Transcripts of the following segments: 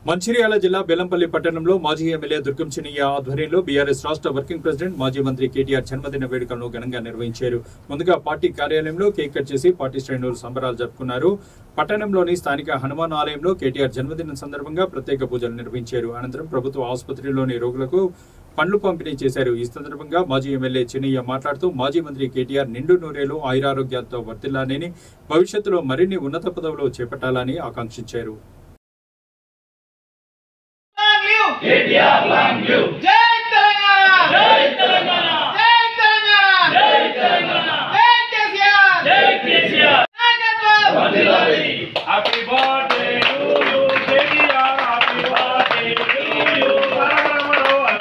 మంచిర్యాల జిల్లా బెల్లంపల్లి పట్టణంలో మాజీ ఎమ్మెల్యే దుర్గం చిన్నయ్య ఆధ్వర్యంలో బీఆర్ఎస్ రాష్ట్ర వర్కింగ్ ప్రెసిడెంట్ మాజీ మంత్రి కేటీఆర్ జన్మదిన వేడుకలను ఘనంగా నిర్వహించారు. ముందుగా పార్టీ కార్యాలయంలో కేక్ కట్ చేసి పార్టీ శ్రేణులు సంబరాలు జరుపుకున్నారు. పట్టణంలోని స్థానిక హనుమాన్ ఆలయంలో కేటీఆర్ జన్మదినం సందర్భంగా ప్రత్యేక పూజలు నిర్వహించారు. అనంతరం ప్రభుత్వ ఆసుపత్రిలోని రోగులకు పండ్లు పంపిణీ చేశారు. ఈ సందర్భంగా మాజీ ఎమ్మెల్యే చిన్నయ్య మాట్లాడుతూ మాజీ మంత్రి కేటీఆర్ నిండు నూరేలు ఆయురారోగ్యాలతో వర్ధిల్లాలని, భవిష్యత్తులో మరిన్ని ఉన్నత పదవులు చేపట్టాలని ఆకాంక్షించారు. KTR long live! Jai Telangana! Jai Telangana! Jai Telangana! Jai Telangana! Jai KCR! Jai KCR! Happy birthday to you, KTR! Happy birthday to you! Happy birthday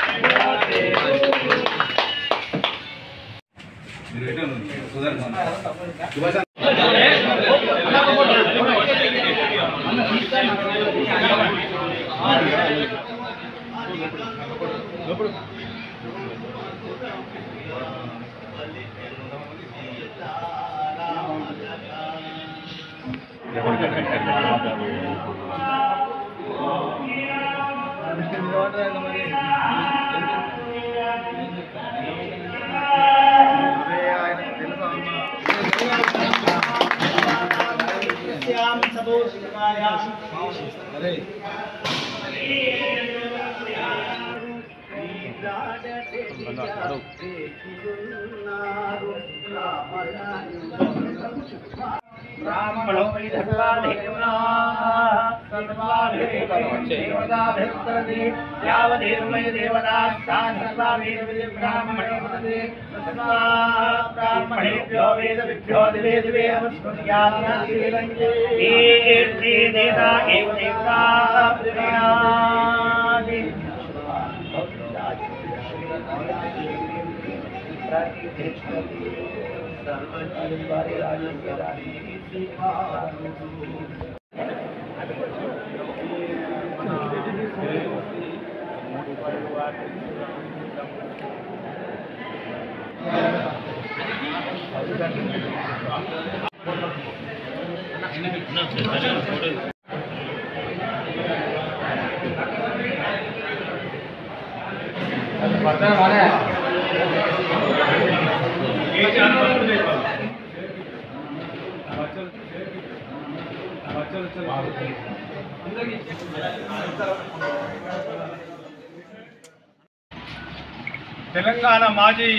Telangana మాజీ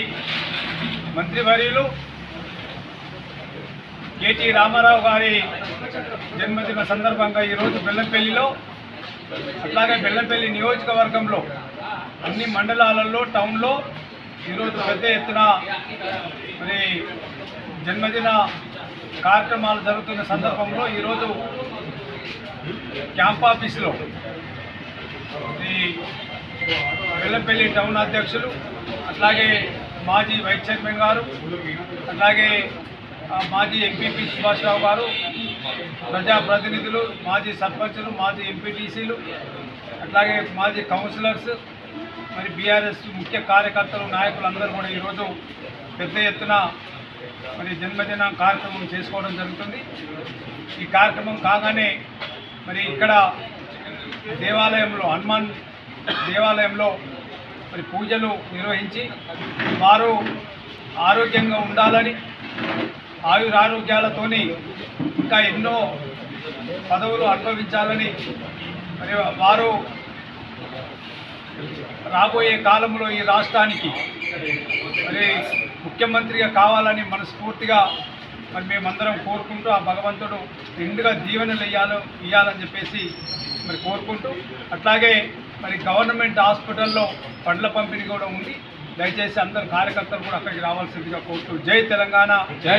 మంత్రివర్యులు కేటీ రామారావు గారి జన్మదిన సందర్భంగా ఈరోజు బెల్లంపల్లిలో, అట్లాగే బెల్లంపల్లి నియోజకవర్గంలో అన్ని మండలాలలో, టౌన్లో ఈరోజు పెద్ద ఎత్తున మరి జన్మదిన కార్యక్రమాలు జరుగుతున్న సందర్భంలో ఈరోజు క్యాంప్ ఆఫీసులో ఈ బెల్లంపల్లి టౌన్ అధ్యక్షులు, అట్లాగే మాజీ వైస్ చైర్మన్ గారు, అట్లాగే మాజీ ఎంపీపీ సుభాష్రావు గారు, ప్రజాప్రతినిధులు, మాజీ సర్పంచులు, మాజీ ఎంపీటీసీలు, అట్లాగే మాజీ కౌన్సిలర్స్, మరి బీఆర్ఎస్ ముఖ్య కార్యకర్తలు, నాయకులు అందరూ కూడా ఈరోజు పెద్ద ఎత్తున మరి జన్మదిన కార్యక్రమం చేసుకోవడం జరుగుతుంది. ఈ కార్యక్రమం కాగానే మరి ఇక్కడ దేవాలయంలో, హనుమాన్ దేవాలయంలో మరి పూజలు నిర్వహించి వారు ఆరోగ్యంగా ఉండాలని, ఆయురారోగ్యాలతోని ఇంకా ఎన్నో పదవులు అనుభవించాలని, మరి వారు రాబోయే కాలంలో ఈ రాష్ట్రానికి మరి ముఖ్యమంత్రిగా కావాలని మనస్ఫూర్తిగా మరి మేమందరం కోరుకుంటూ, ఆ భగవంతుడు నిండుగా దీవెనలు ఇవ్వాలని చెప్పేసి మరి కోరుకుంటూ, అట్లాగే మరి గవర్నమెంట్ హాస్పిటల్లో పండ్ల పంపిణీ కూడా ఉంది. దయచేసి అందరు కార్యకర్తలు కూడా అక్కడికి రావాల్సిందిగా కోరుతూ జై తెలంగాణ, జై